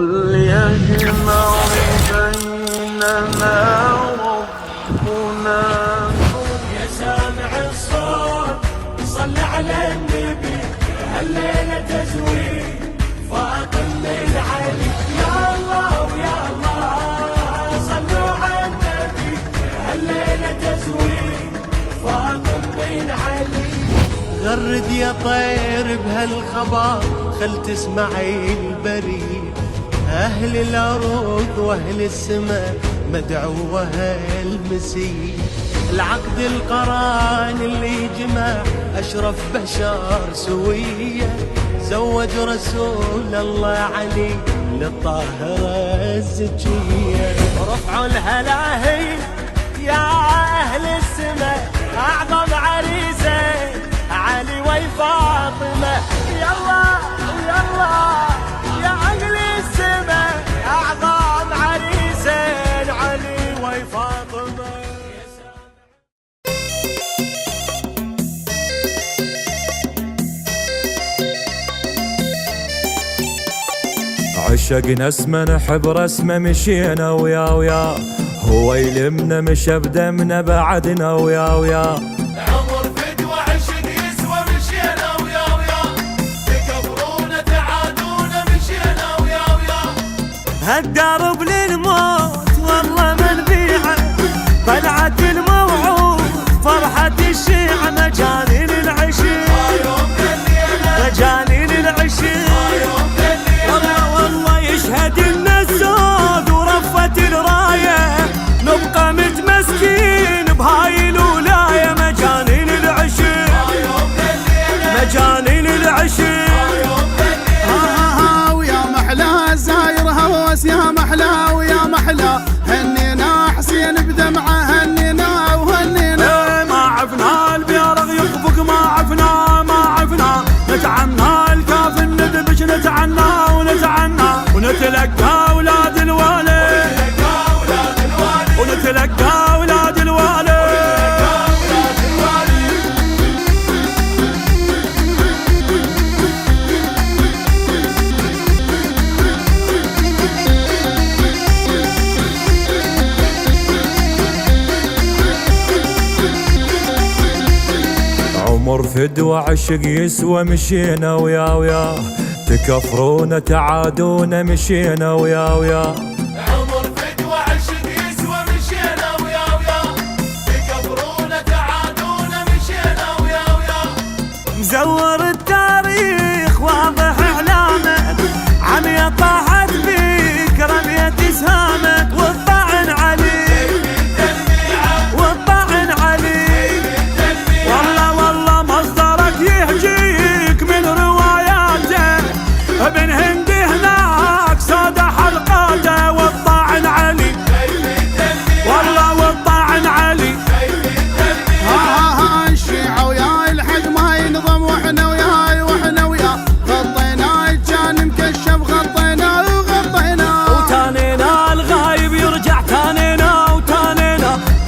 قل يجمع بيننا ربنا يا سامع الصوت صل على النبي هالليلة تزويد فاطم بن علي يا الله ويا الله صلوا على النبي هالليلة تزويد فاطم بن علي. غرد يا طير بهالخبر خل تسمعي البريد، أهل الأرض وأهل السماء مدعوة المسيح. العقد القران اللي جمع أشرف بشر سوية، زوج رسول الله علي للطاهرة الزكية. رفعوا الهلاهي يا أهل السماء أعظم عريسة علي وفاطمة يلا يلا يا أهل السماء أعظم عريسين علي وفاطمة. عشقنا اسمه نحب رسمه مشينا ويا هو يلمنا مشى بدمنا بعدنا ويا عمر فدوى عشق يسوى مشينا ويا تكبرونا تعادونا مشينا ويا هالدرب للموت والله ما نبيعه، طلعت الموعود فرحة الشيعة مجانين العشق مجانين العشق والله يشهد لنا السود ورفت الراية نبقى متمسكين بهاي الولاية مجانين العشق مجانين العشق. ويا محلى زاير هوس يا محلى ويا محلى هنينا حسين بدمعه هنينا وهنينا. ما عفنا البيرغ يخفق ما عفنا نتعنى الكاف الندبش نتعنى ونتلقى اولاد الوالي ونتلقى اولاد الوالي. عمر فدوى عشق يسوى مشينا ويا تكفرونا تعادونا مشينا ويا عمر فدوى عشق يسوى مشينا ويا تكبرونا تعادونا مشينا ويا مزور التاريخ واضح اعلامه عمية طاحت بيك رمية سهامك والطعن علي والطعن علي والله مصدرك يهجيك من رواياته ابن هندي هناك ساد حلقاته والطعن علي والله والطعن علي. الشيعة وياي الحد ما ينظم واحنا وياي غطينا الجان مكشف غطينا وتانينا الغايب يرجع تانينا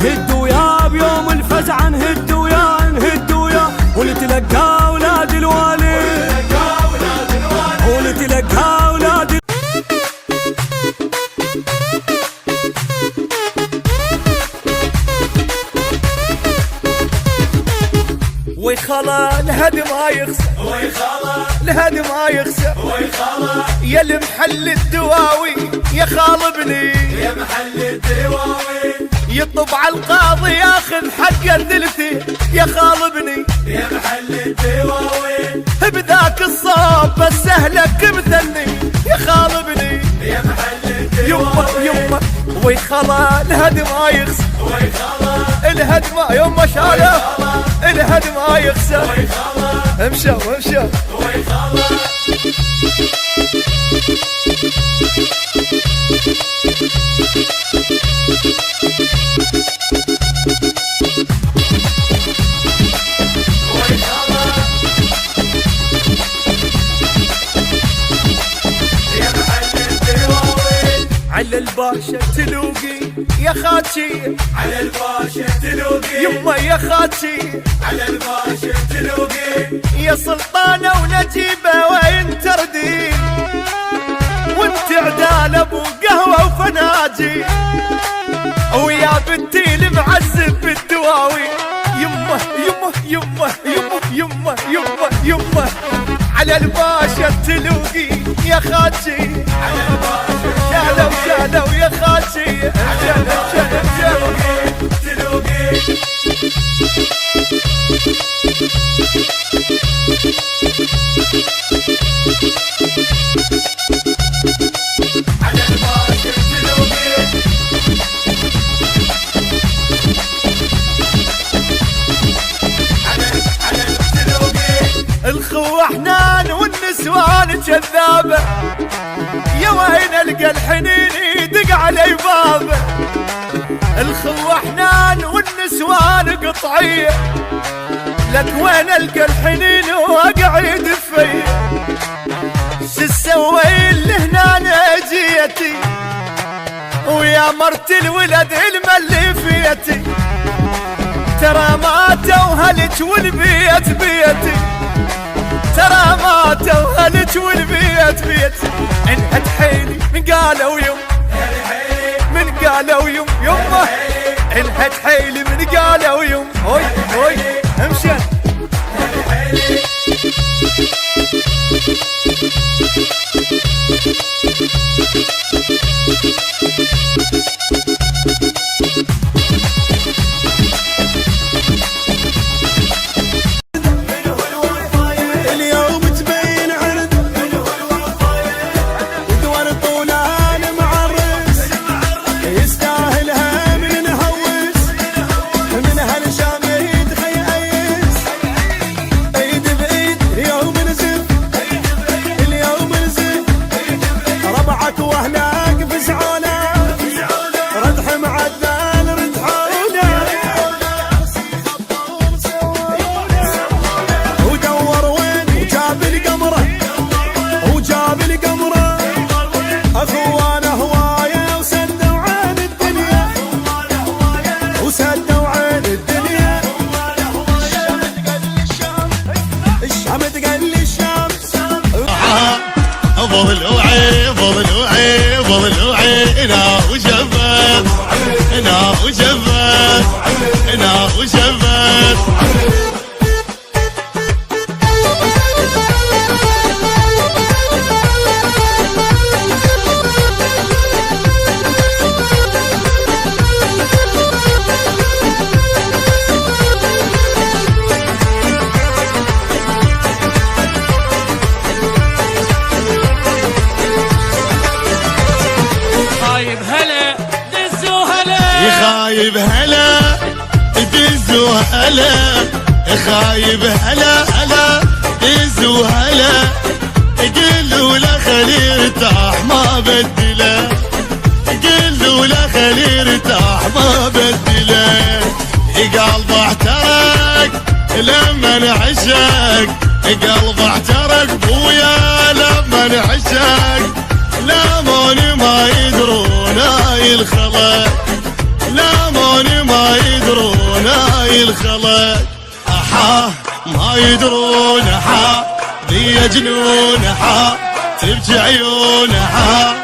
هدوا يا بيوم الفزع نهدوا يا ونتلقى اولاد الوالي ونتلقى اولاد ويخلا الهد ما يخسر الهد ما يخسر يا المحل الدواوي يا خالبني يا محل الدواوي يطب على القاضي ياخذ حق الثلثي يا خالبني يا محل الدواوي بذاك الصوب بس اهلك مثلني يا خالبني يا محل يما الدواوي ويخلا الهد ما يخسر الهد ما يما شاله الهد ما يخسر امشوا على الباشا تلوقي يا خاتشي على الباشا تلوقي يما يا خاتشي على الباشا تلوقي يا سلطانة ونجيبة وين تردين وانت عدال ابو قهوة وفناجي، ويا بنتي المعذب بالدواوي. يمه يمه يمه يمه يمه يمه يمه على الباشا التلوقي يا خاتشي، شالوا شالوا يا خاتشي، شالوا شالوا شالوا تلوقي. الخوة حنان والنسوان كذابة، يا وين القى الحنين يدق علي بابه. الخوة حنان والنسوان قطعية، لك وين القى الحنين واقعد فيا. شسوي اللي هنا جيتي، ويا مرت الولد الملي فيتي. ترى ما توهلت والبيت بيتي، ترى ما توهلت والبيت بيتي. انهت حيلي من قالوا يوم، من قالوا يوم يمه. انهت حيلي من قالوا يوم. هوي هوي امشي. ضلوعي ضلوعي ضلوعي انا وشبت، انا وشبت، انا وشبت. خايب هلا دزو هلا، خايب هلا هلا دزو هلا. قلوا له خلي ارتاح ما بدله، قلوا له خلي ارتاح ما بدله. قلبه احترق لما انعشق، قلبه احترق بويا لما انعشق. لامون ما يدرون هاي الخلق، لامون ما يدرون هاي الخلق. احا ما يدرون احا ذي جنون احا تبكي عيون احا.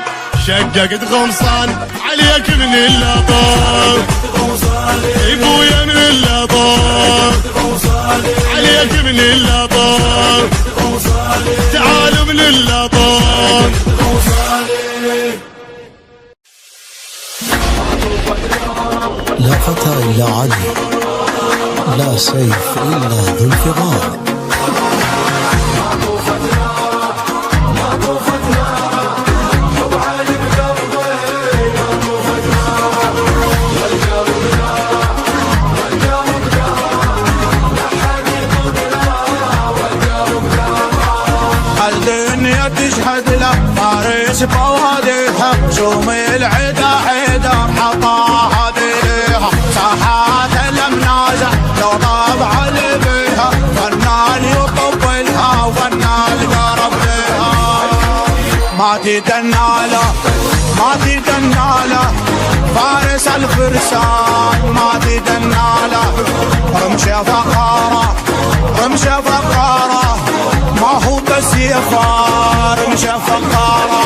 شققت غمصان عليك من اللطف، ابويا من اللطف عليك من اللطف. تعالوا من اللطف. لا فتى إلا علي، لا سيف إلا ذو الفغار. الدنيا تشهد له فارس فوهديها، شوم العدا حيدر حطاها ديها. ساحات المنازع لو طبع بيها، فنان يطبلها وفنان قرب بيها. ما تدناله ما تدناله فارس الفرسان، ما تدناله رمشة فقارة رمشة فقارة. ما هو بس يفار مشى فقارة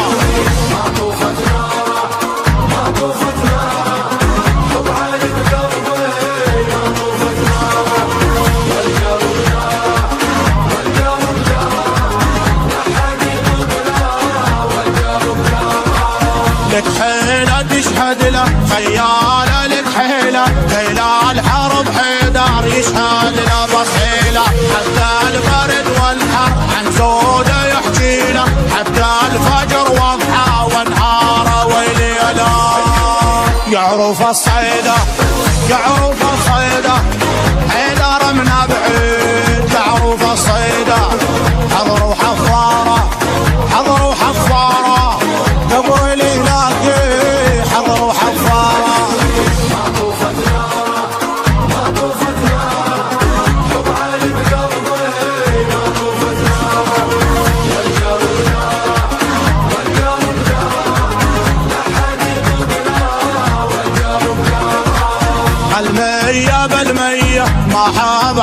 لك حيلة تشهد له خيالة لك حيلة هلال حرب حيدر يشهد له بصيلة حتى البرد والحر عن زوده يحكي له حتى الفجر واضحى ونهاره وليله يعرف الصيدة يعرف الصيدة حيدر من بعيد يعرف الصيدة حضروا حفارة حضروا حفارة قبل يلاقي حضروا حفارة المية بالمية ما حاب